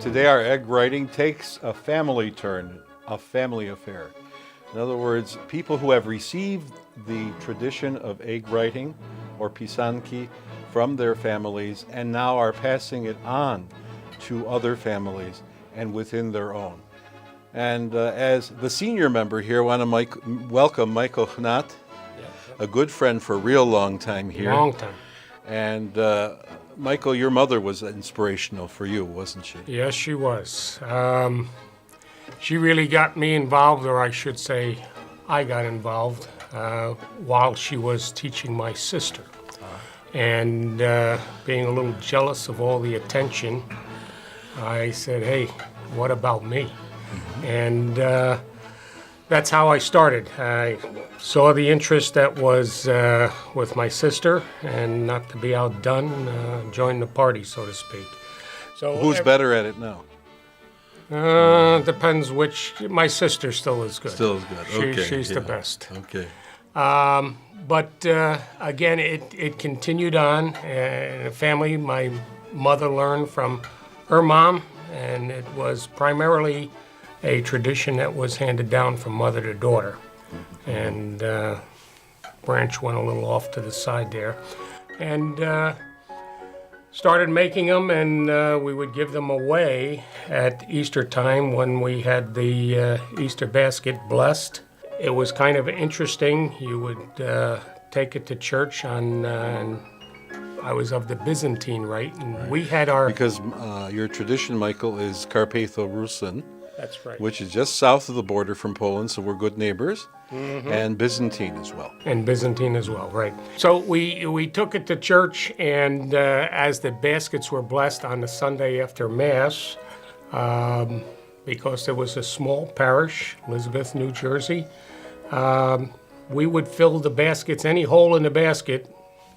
today our egg writing takes a family turn, a family affair. In other words, people who have received the tradition of egg writing or Pisanki from their families and now are passing it on to other families and within their own. And as the senior member here, I want to welcome Michael Hnat, a good friend for a real long time here. Long time. And Michael, your mother was inspirational for you, wasn't she? Yes, she was. She really got me involved, or I should say, I got involved while she was teaching my sister. And being a little jealous of all the attention, I said, hey, what about me? And that's how I started. I saw the interest that was with my sister, and not to be outdone, joined the party, so to speak. So who's better at it now? Depends which. My sister still is good. Still is good. Okay. She's the best. Okay. But again, it continued on. In a family, my mother learned from her mom, and it was primarily a tradition that was handed down from mother to daughter. And branch went a little off to the side there. And started making them, and we would give them away at Easter time when we had the Easter basket blessed. It was kind of interesting. You would take it to church on, I was of the Byzantine rite, and we had our... Because your tradition, Michael, is Carpatho-Rusin. That's right. Which is just south of the border from Poland, so we're good neighbors, and Byzantine as well. And Byzantine as well, right. So we took it to church, and as the baskets were blessed on the Sunday after Mass, because there was a small parish, Elizabeth, New Jersey, we would fill the baskets. Any hole in the basket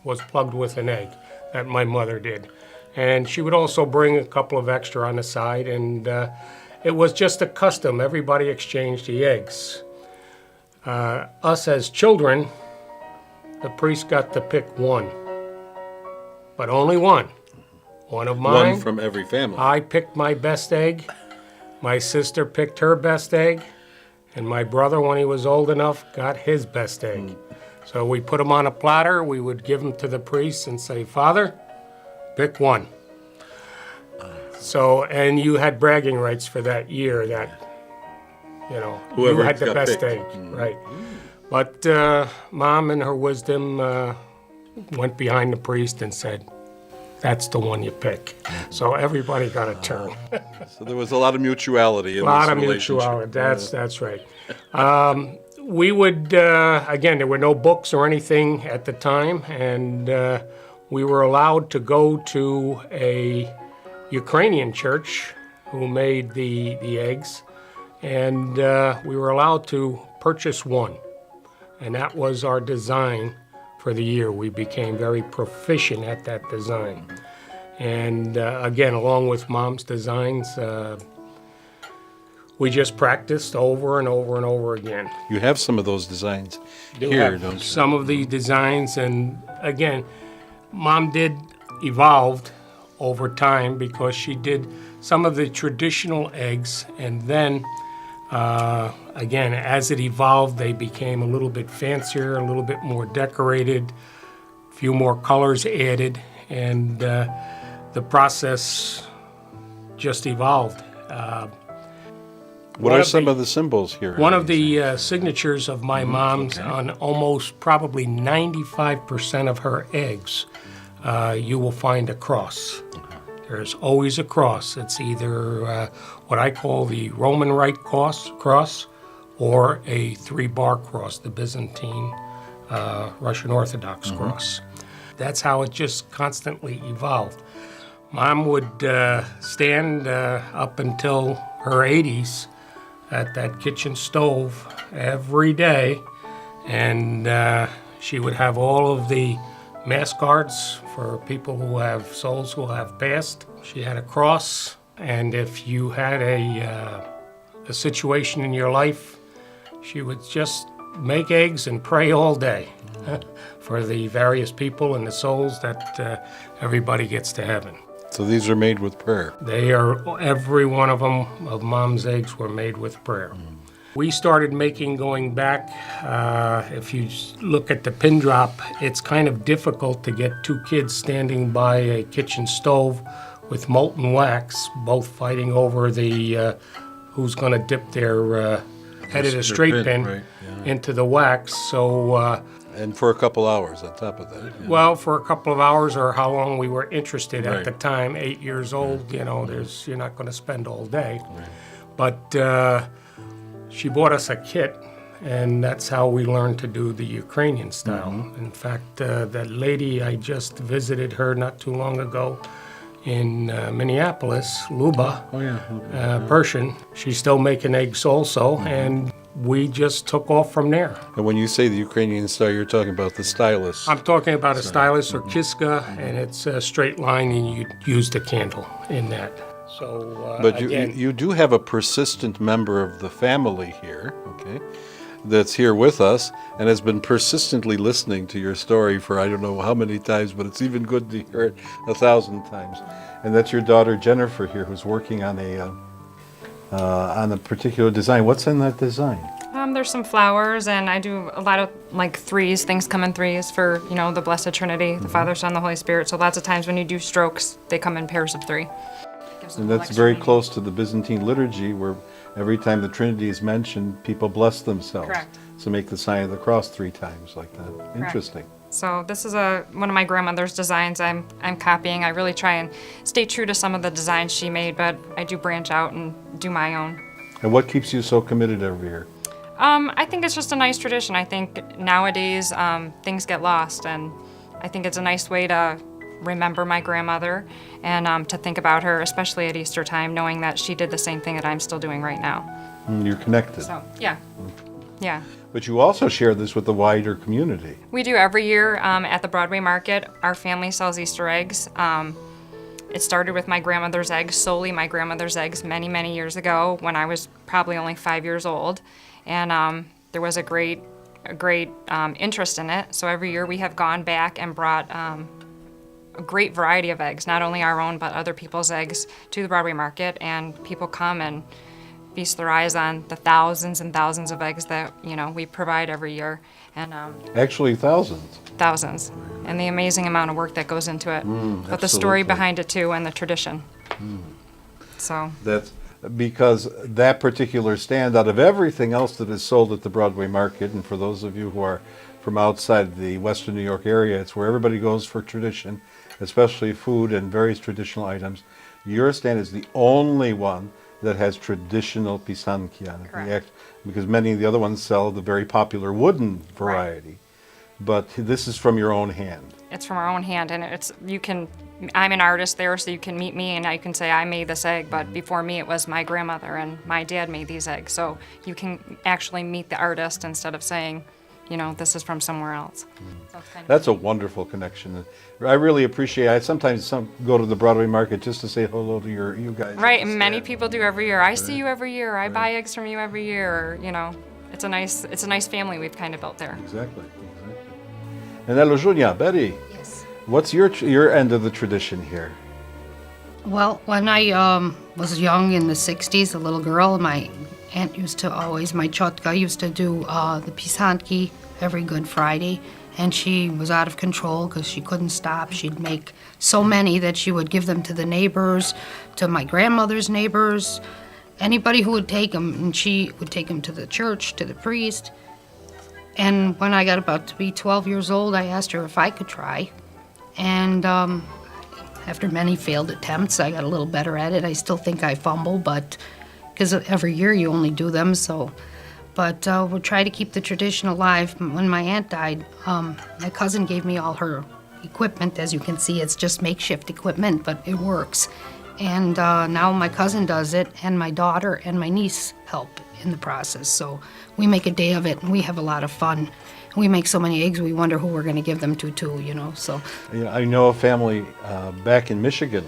was plugged with an egg, that my mother did. And she would also bring a couple of extra on the side, and it was just a custom. Everybody exchanged the eggs. Us as children, the priest got to pick one, but only one. One of mine. One from every family. I picked my best egg. My sister picked her best egg. And my brother, when he was old enough, got his best egg. So we put them on a platter. We would give them to the priest and say, Father, pick one. So, and you had bragging rights for that year that, you know, whoever you had the best picked. egg, right? But Mom, in her wisdom, went behind the priest and said, that's the one you pick. So everybody got a turn. So there was a lot of mutuality in a lot this of relationship. mutuality, that's right. We would, again, there were no books or anything at the time, and we were allowed to go to a Ukrainian church who made the eggs, and we were allowed to purchase one, and that was our design for the year. We became very proficient at that design, and again, along with Mom's designs, we just practiced over and over and over again. You have some of those designs here, don't you? Some of the designs, and again, Mom did evolved over time because she did some of the traditional eggs, and then again, as it evolved, they became a little bit fancier, a little bit more decorated, a few more colors added, and the process just evolved. What are some of the symbols here? One of the signatures of my mom's on almost probably 95% of her eggs, you will find a cross. There's always a cross. It's either what I call the Roman Rite cross or a 3-bar cross, the Byzantine Russian Orthodox cross. That's how it just constantly evolved. Mom would stand up until her 80s at that kitchen stove every day, and she would have all of the Mass cards for people who have souls who have passed. She had a cross, and if you had a situation in your life, she would just make eggs and pray all day for the various people and the souls that everybody gets to heaven. So these are made with prayer. They are, every one of them, of Mom's eggs, were made with prayer. We started making going back, if you look at the pin drop, it's kind of difficult to get two kids standing by a kitchen stove with molten wax, both fighting over the who's going to dip their head of the straight pin right, into the wax. So, and for a couple hours on top of that. Yeah. well, for a couple of hours or how long we were interested Right. at the time, 8 years old, you know, you're not going to spend all day. Right. But she bought us a kit, and that's how we learned to do the Ukrainian style. In fact, that lady, I just visited her not too long ago in Minneapolis, Luba, Oh, yeah. Persian. She's still making eggs also, and we just took off from there. And when you say the Ukrainian style, you're talking about the stylus. I'm talking about a stylus or kiska, and it's a straight line, and you use the candle in that. So But again, you do have a persistent member of the family here, okay, that's here with us and has been persistently listening to your story for I don't know how many times, but it's even good to hear it 1,000 times. And that's your daughter Jennifer here, who's working on a particular design. What's in that design? There's some flowers, and I do a lot of like threes. Things come in threes for, you know, the Blessed Trinity, the Father, Son, the Holy Spirit. So lots of times when you do strokes, they come in pairs of three. Gives them And a that's little very extra close to the Byzantine liturgy, where every time the Trinity is mentioned, people bless themselves. Correct. So make the sign of the cross 3 times like that. Interesting. meaning. So this is one of my grandmother's designs I'm copying. I really try and stay true to some of the designs she made, but I do branch out and do my own. And what keeps you so committed every year? I think it's just a nice tradition. I think nowadays things get lost, and I think it's a nice way to remember my grandmother and to think about her, especially at Easter time, knowing that she did the same thing that I'm still doing right now. You're connected. So, yeah. Yeah. But you also share this with the wider community. We do every year at the Broadway Market. Our family sells Easter eggs. It started with my grandmother's eggs, solely my grandmother's eggs, many, many years ago when I was probably only 5 years old. And there was a great interest in it. So every year we have gone back and brought a great variety of eggs, not only our own, but other people's eggs to the Broadway Market. And people come and feast their eyes on the thousands and thousands of eggs that, you know, we provide every year. And Actually, thousands. thousands. And the amazing amount of work that goes into it. But the story absolutely. behind it too, and the tradition. So, That's because that particular stand, out of everything else that is sold at the Broadway Market, and for those of you who are from outside the Western New York area, it's where everybody goes for tradition, especially food and various traditional items. Your stand is the only one that has traditional Pisanki on it. Correct. Because many of the other ones sell the very popular wooden variety. But this is from your own hand. it's from our own hand, and I'm an artist there, so you can meet me and I can say I made this egg, but before me it was my grandmother and my dad made these eggs. So you can actually meet the artist instead of saying, you know, this is from somewhere else. So it's kind of That's a wonderful connection. I really appreciate it. I sometimes go to the Broadway Market just to say hello to you guys. right, and many people do every year. I see you every year. I buy eggs from you every year. Or, you know, it's a nice family we've kind of built there. Exactly. And hello, Julia, Betty. Yes. What's your end of the tradition here? Well, when I was young in the 60s, a little girl, my aunt my chotka used to do the Pisanki every Good Friday. And she was out of control because she couldn't stop. She'd make so many that she would give them to the neighbors, to my grandmother's neighbors, anybody who would take them. And she would take them to the church, to the priest. And when I got about to be 12 years old, I asked her if I could try. And after many failed attempts, I got a little better at it. I still think I fumble, but because every year you only do them, so. But we'll try to keep the tradition alive. When my aunt died, my cousin gave me all her equipment. As you can see, it's just makeshift equipment, but it works. And now my cousin does it, and my daughter and my niece help in the process. So we make a day of it, and we have a lot of fun. We make so many eggs, we wonder who we're going to give them to, too, you know. So I know a family back in Michigan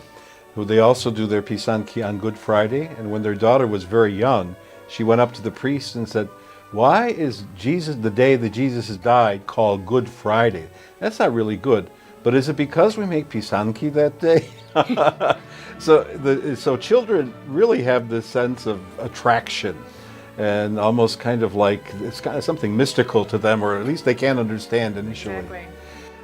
who they also do their Pisanki on Good Friday. And when their daughter was very young, she went up to the priest and said, "Why is Jesus, the day that Jesus has died, called Good Friday? That's not really good. But is it because we make Pisanki that day? So children really have this sense of attraction, and almost kind of like it's kind of something mystical to them, or at least they can't understand initially. Exactly.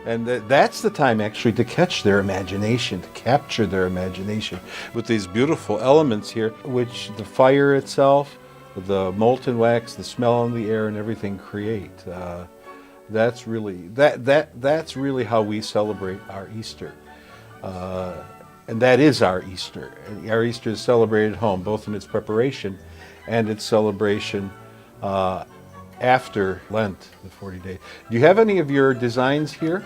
And that's the time actually to catch their imagination, to capture their imagination with these beautiful elements here, which the fire itself, the molten wax, the smell in the air, and everything create. That's really how we celebrate our Easter. And that is our Easter. And our Easter is celebrated at home, both in its preparation and its celebration after Lent, the 40 days. Do you have any of your designs here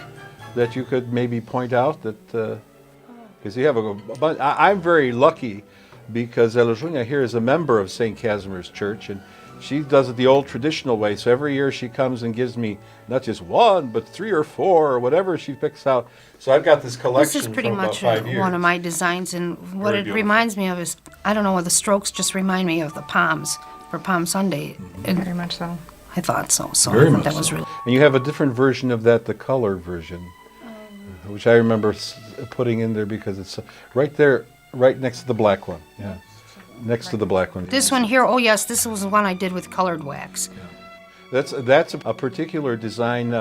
that you could maybe point out? Because you have a bunch. I'm very lucky because Elżunia here is a member of St. Casimir's Church, and she does it the old traditional way. So every year she comes and gives me not just one, but 3 or 4 or whatever she picks out. So I've got this collection This is pretty from about much 5 years. one of my designs, and what Very it beautiful. reminds me of is, I don't know, the strokes just remind me of the palms for Palm Sunday. And Very much so. I thought so. So Very I thought much that was so. really. And you have a different version of that, the color version, which I remember putting in there because it's right there, right next to the black one. Yeah, next to the black one. This one here, oh yes, this was the one I did with colored wax. That's a particular design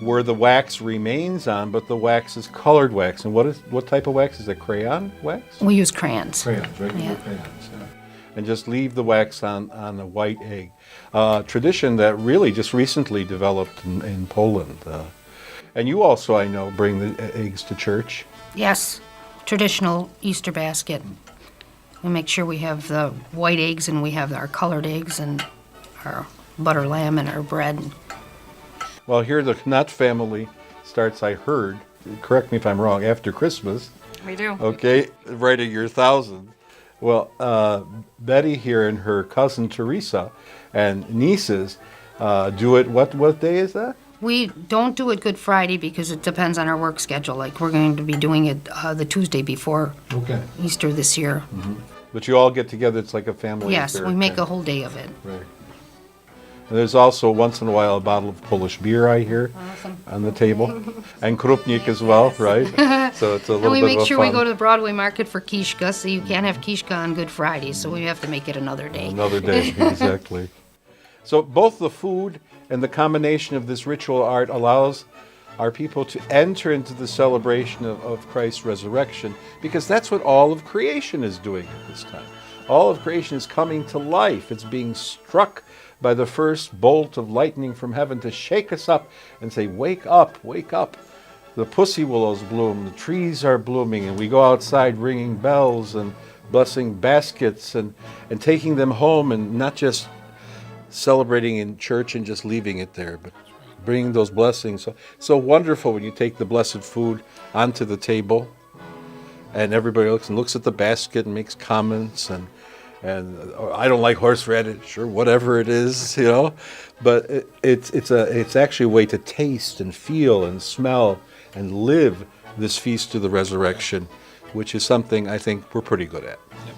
where the wax remains on, but the wax is colored wax. And what type of wax is it? Crayon wax? We use crayons. Crayons, regular Yeah. crayons. Yeah. And just leave the wax on a white egg. Tradition that really just recently developed in Poland. And you also, I know, bring the eggs to church. Yes, traditional Easter basket. We make sure we have the white eggs and we have our colored eggs and our butter lamb and our bread. Well, here the Hnat family starts, I heard, correct me if I'm wrong, after Christmas. We do. Okay, right at your 1,000. Well, Betty here and her cousin Teresa and nieces do it, what day is that? We don't do it Good Friday because it depends on our work schedule. Like, we're going to be doing it the Tuesday before Okay. Easter this year. But you all get together, it's like a family Yes, affair. we make kind a of- whole day of it. Right. And there's also once in a while a bottle of Polish beer, I hear, on the table. And krupnik as well, right? So it's a And little we bit make of a sure fun. we go to the Broadway Market for kishka, so you can't have kishka on Good Friday, so we have to make it another day. Another day, exactly. So both the food and the combination of this ritual art allows our people to enter into the celebration of Christ's resurrection, because that's what all of creation is doing at this time. All of creation is coming to life. It's being struck by the first bolt of lightning from heaven to shake us up and say, wake up, wake up. The pussy willows bloom, the trees are blooming, and we go outside ringing bells and blessing baskets and taking them home, and not just celebrating in church and just leaving it there, but bringing those blessings. So wonderful when you take the blessed food onto the table and everybody looks at the basket and makes comments and I don't like horseradish or whatever it is, you know, but it's actually a way to taste and feel and smell and live this feast of the resurrection, which is something I think we're pretty good at. Yep.